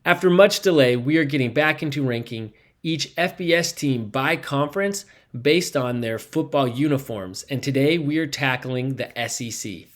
After much delay, we are getting back into ranking each FBS team by conference based on their football uniforms, and today we are tackling the SEC.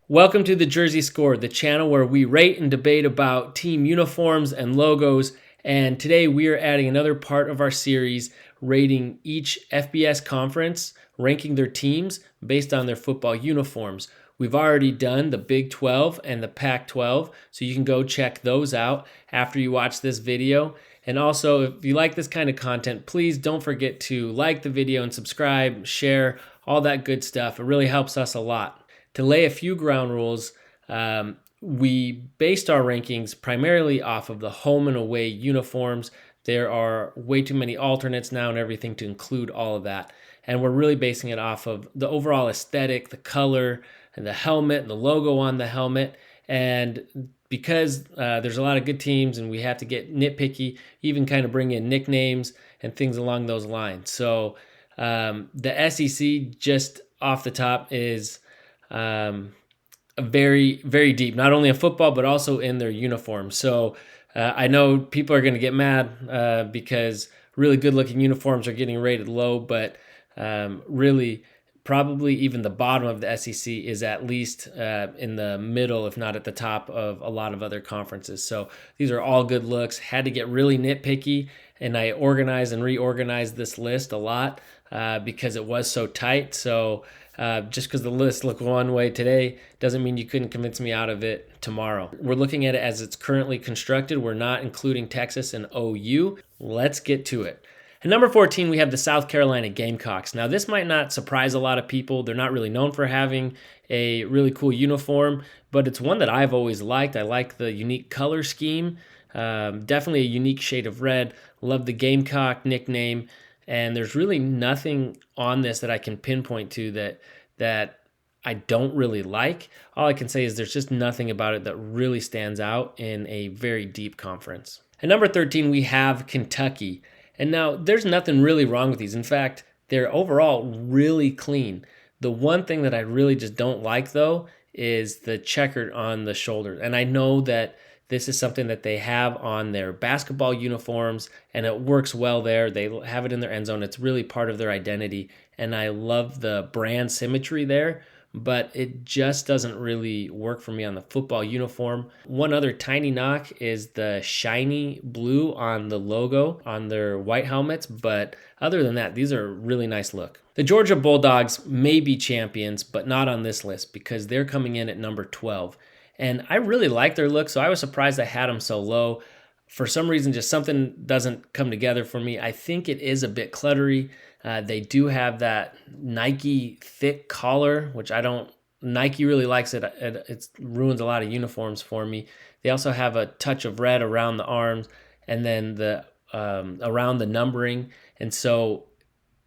Welcome to the Jersey Score, the channel where we rate and debate about team uniforms and logos, and today we are adding another part of our series rating each FBS conference, ranking their teams based on their football uniforms. We've already done the Big 12 and the Pac-12, so you can go check those out after you watch this video. And also, if you like this kind of content, please don't forget to like the video and subscribe, share, all that good stuff. It really helps us a lot. To lay a few ground rules, we based our rankings primarily off of the home and away uniforms. There are way too many alternates now and everything to include all of that. And we're really basing it off of the overall aesthetic, the color, and the helmet, and the logo on the helmet. And because there's a lot of good teams and we have to get nitpicky, even kind of bring in nicknames and things along those lines. So the SEC, just off the top, is very, very deep, not only in football, but also in their uniforms. So I know people are going to get mad because really good looking uniforms are getting rated low, but really probably even the bottom of the SEC is at least in the middle, if not at the top of a lot of other conferences. So these are all good looks. Had to get really nitpicky, and I organized and reorganized this list a lot because it was so tight. So just because the list looked one way today doesn't mean you couldn't convince me out of it tomorrow. We're looking at it as it's currently constructed. We're not including Texas and OU. Let's get to it. At number 14, we have the South Carolina Gamecocks. Now, this might not surprise a lot of people. They're not really known for having a really cool uniform, but it's one that I've always liked. I like the unique color scheme. Definitely a unique shade of red. Love the Gamecock nickname. And there's really nothing on this that I can pinpoint to that I don't really like. All I can say is there's just nothing about it that really stands out in a very deep conference. At number 13, we have Kentucky. And now there's nothing really wrong with these. In fact, they're overall really clean. The one thing that I really just don't like, though, is the checkered on the shoulder. And I know that this is something that they have on their basketball uniforms, and it works well there. They have it in their end zone. It's really part of their identity, and I love the brand symmetry there, but it just doesn't really work for me on the football uniform. One other tiny knock is the shiny blue on the logo on their white helmets, but other than that, these are a really nice look. The Georgia Bulldogs may be champions, but not on this list because they're coming in at number 12. And I really like their look, so I was surprised I had them so low. For some reason, just something doesn't come together for me. I think it is a bit cluttery. They do have that Nike thick collar, which I don't. Nike really likes it. It ruins a lot of uniforms for me. They also have a touch of red around the arms and then the around the numbering. And so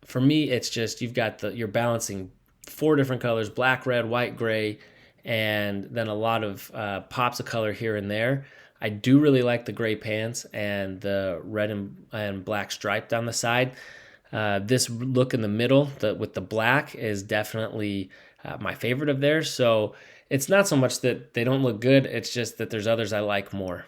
for me, it's just you're balancing 4 different colors: black, red, white, gray, and then a lot of pops of color here and there. I do really like the gray pants and the red and black stripe down the side. This look in the middle with the black is definitely my favorite of theirs. So it's not so much that they don't look good, it's just that there's others I like more.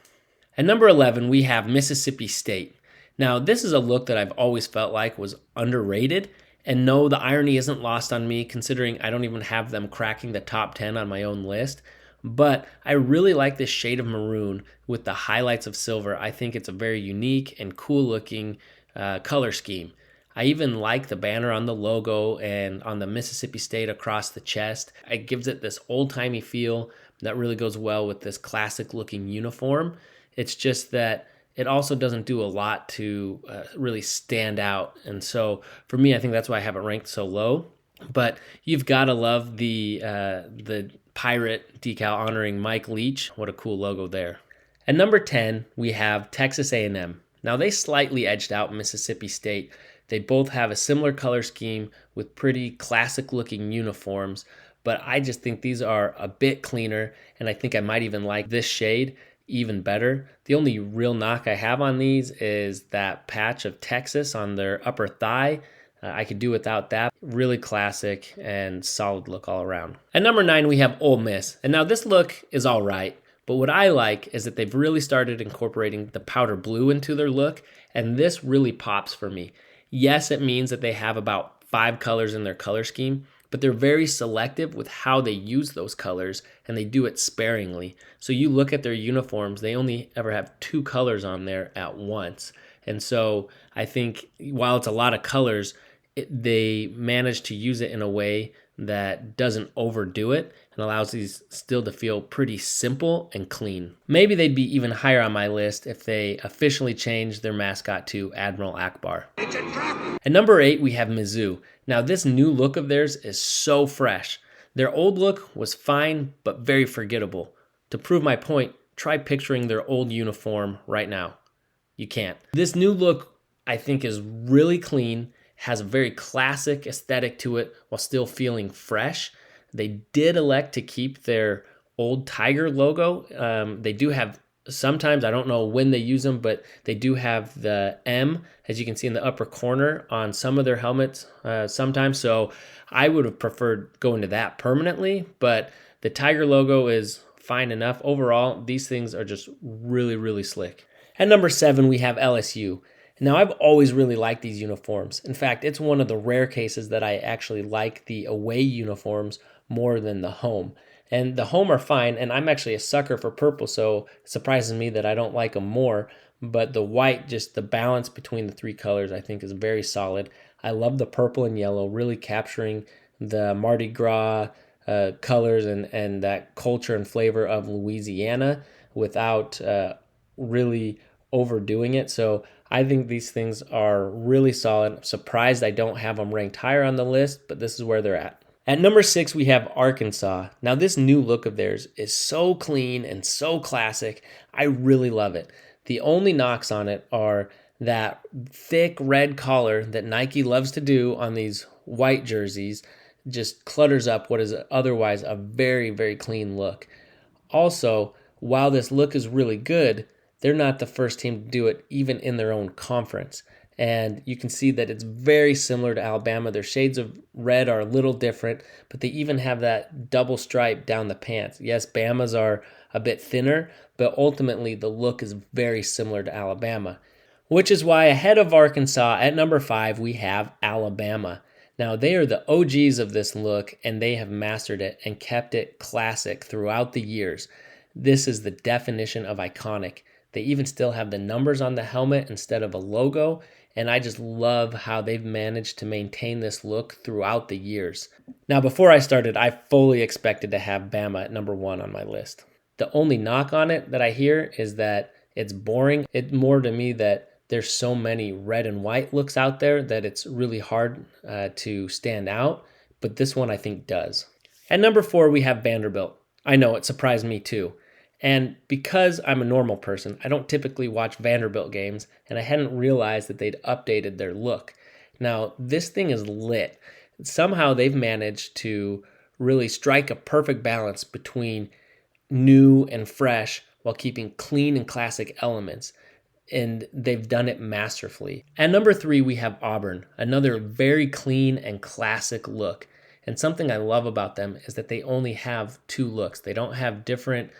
At number 11, we have Mississippi State. Now, this is a look that I've always felt like was underrated. And no, the irony isn't lost on me, considering I don't even have them cracking the top 10 on my own list. But I really like this shade of maroon with the highlights of silver. I think it's a very unique and cool looking color scheme. I even like the banner on the logo and on the Mississippi State across the chest. It gives it this old-timey feel that really goes well with this classic looking uniform. It's just that it also doesn't do a lot to really stand out. And so for me, I think that's why I have it ranked so low. But you've got to love the pirate decal honoring Mike Leach. What a cool logo there. At number 10, we have Texas A&M. Now, they slightly edged out Mississippi State. They both have a similar color scheme with pretty classic-looking uniforms, but I just think these are a bit cleaner, and I think I might even like this shade even better. The only real knock I have on these is that patch of Texas on their upper thigh. I could do without that. Really classic and solid look all around. At number 9, we have Ole Miss. And now this look is all right, But what I like is that they've really started incorporating the powder blue into their look, and this really pops for me. Yes, it means that they have about 5 colors in their color scheme, but they're very selective with how they use those colors, and they do it sparingly. So you look at their uniforms, they only ever have 2 colors on there at once. And so I think while it's a lot of colors, they manage to use it in a way that doesn't overdo it and allows these still to feel pretty simple and clean. Maybe they'd be even higher on my list if they officially changed their mascot to Admiral Akbar. At number 8, we have Mizzou. Now this new look of theirs is so fresh. Their old look was fine, but very forgettable. To prove my point, try picturing their old uniform right now. You can't. This new look, I think, is really clean, has a very classic aesthetic to it while still feeling fresh. They did elect to keep their old Tiger logo. They do have sometimes, I don't know when they use them, but they do have the M, as you can see in the upper corner on some of their helmets sometimes. So I would have preferred going to that permanently, but the Tiger logo is fine enough. Overall, these things are just really, really slick. At number 7, we have LSU. Now, I've always really liked these uniforms. In fact, it's one of the rare cases that I actually like the away uniforms more than the home. And the home are fine, and I'm actually a sucker for purple, so it surprises me that I don't like them more. But the white, just the balance between the 3 colors, I think is very solid. I love the purple and yellow, really capturing the Mardi Gras colors and that culture and flavor of Louisiana without really overdoing it. So I think these things are really solid. I'm surprised I don't have them ranked higher on the list, but this is where they're at. At number 6, we have Arkansas. Now this new look of theirs is so clean and so classic. I really love it. The only knocks on it are that thick red collar that Nike loves to do on these white jerseys just clutters up what is otherwise a very, very clean look. Also, while this look is really good, they're not the first team to do it, even in their own conference. And you can see that it's very similar to Alabama. Their shades of red are a little different, but they even have that double stripe down the pants. Yes, Bama's are a bit thinner, but ultimately the look is very similar to Alabama, which is why ahead of Arkansas at number 5, we have Alabama. Now, they are the OGs of this look, and they have mastered it and kept it classic throughout the years. This is the definition of iconic. They even still have the numbers on the helmet instead of a logo, and I just love how they've managed to maintain this look throughout the years. Now, before I started, I fully expected to have Bama at number 1 on my list. The only knock on it that I hear is that it's boring. It's more to me that there's so many red and white looks out there that it's really hard to stand out, but this one I think does. At number 4, we have Vanderbilt. I know, it surprised me too. And because I'm a normal person, I don't typically watch Vanderbilt games, and I hadn't realized that they'd updated their look. Now, this thing is lit. Somehow they've managed to really strike a perfect balance between new and fresh while keeping clean and classic elements. And they've done it masterfully. At number 3, we have Auburn, another very clean and classic look. And something I love about them is that they only have 2 looks. They don't have different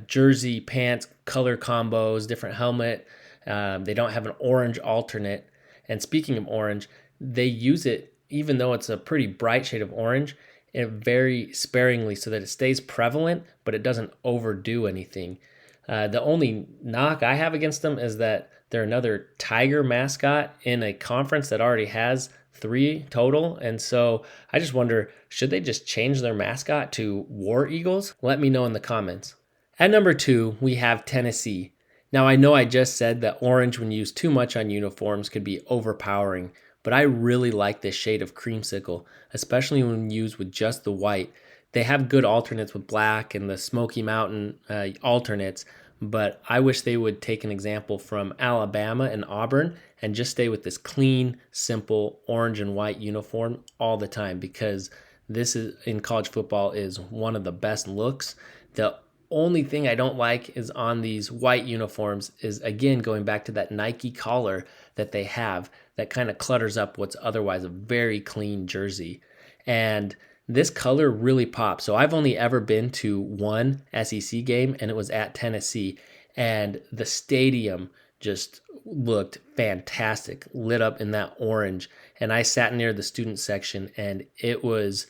jersey, pants, color combos, different helmet. They don't have an orange alternate. And speaking of orange, they use it, even though it's a pretty bright shade of orange, very sparingly so that it stays prevalent, but it doesn't overdo anything. The only knock I have against them is that they're another Tiger mascot in a conference that already has 3 total. And so I just wonder, should they just change their mascot to War Eagles? Let me know in the comments. At number 2, we have Tennessee. Now, I know I just said that orange, when used too much on uniforms, could be overpowering, but I really like this shade of creamsicle, especially when used with just the white. They have good alternates with black and the Smoky Mountain alternates, but I wish they would take an example from Alabama and Auburn and just stay with this clean, simple orange and white uniform all the time, because this is in college football is one of the best looks. The only thing I don't like is on these white uniforms is, again, going back to that Nike collar that they have that kind of clutters up what's otherwise a very clean jersey. And this color really pops. So I've only ever been to one SEC game, and it was at Tennessee, and the stadium just looked fantastic, lit up in that orange. And I sat near the student section, and it was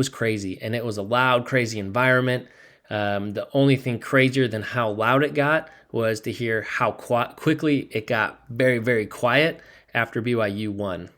crazy, and it was a loud, crazy environment. The only thing crazier than how loud it got was to hear how quickly it got very, very quiet after BYU won.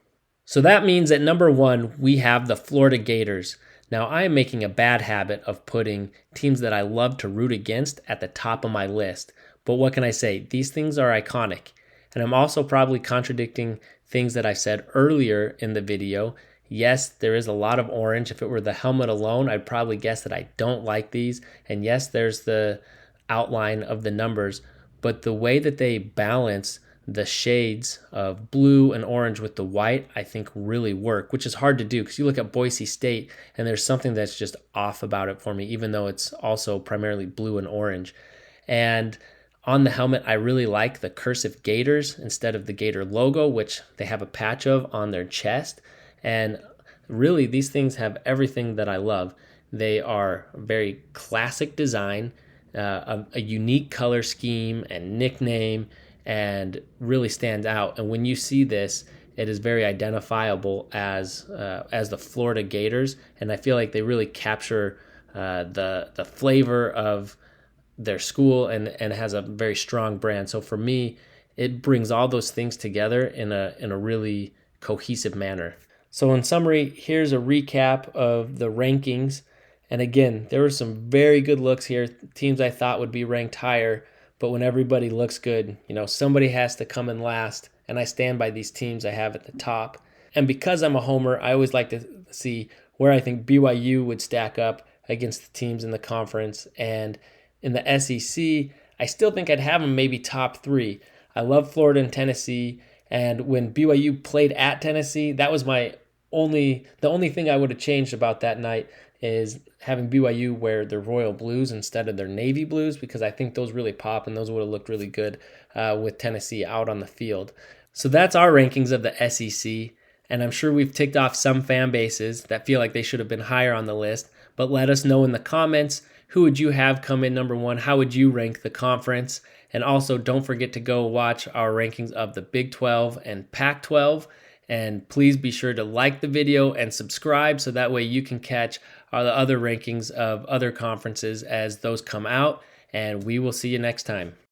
So that means at number one, we have the Florida Gators. Now, I am making a bad habit of putting teams that I love to root against at the top of my list. But what can I say? These things are iconic. And I'm also probably contradicting things that I said earlier in the video. Yes, there is a lot of orange. If it were the helmet alone, I'd probably guess that I don't like these. And yes, there's the outline of the numbers. But the way that they balance the shades of blue and orange with the white, I think really work, which is hard to do because you look at Boise State and there's something that's just off about it for me, even though it's also primarily blue and orange. And on the helmet, I really like the cursive Gators instead of the Gator logo, which they have a patch of on their chest. And really, these things have everything that I love. They are very classic design, a unique color scheme and nickname, and really stand out. And when you see this, it is very identifiable as the Florida Gators, and I feel like they really capture the flavor of their school and has a very strong brand. So for me, it brings all those things together in a really cohesive manner. So in summary, here's a recap of the rankings. And again, there were some very good looks here, teams I thought would be ranked higher. But when everybody looks good, somebody has to come in last. And I stand by these teams I have at the top. And because I'm a homer, I always like to see where I think BYU would stack up against the teams in the conference. And in the SEC, I still think I'd have them maybe top three. I love Florida and Tennessee. And when BYU played at Tennessee, that was the only thing I would have changed about that night is having BYU wear their royal blues instead of their navy blues, because I think those really pop and those would have looked really good with Tennessee out on the field. So that's our rankings of the SEC, and I'm sure we've ticked off some fan bases that feel like they should have been higher on the list, but let us know in the comments, who would you have come in number one? How would you rank the conference? And also don't forget to go watch our rankings of the Big 12 and Pac-12. And please be sure to like the video and subscribe so that way you can catch the other rankings of other conferences as those come out. And we will see you next time.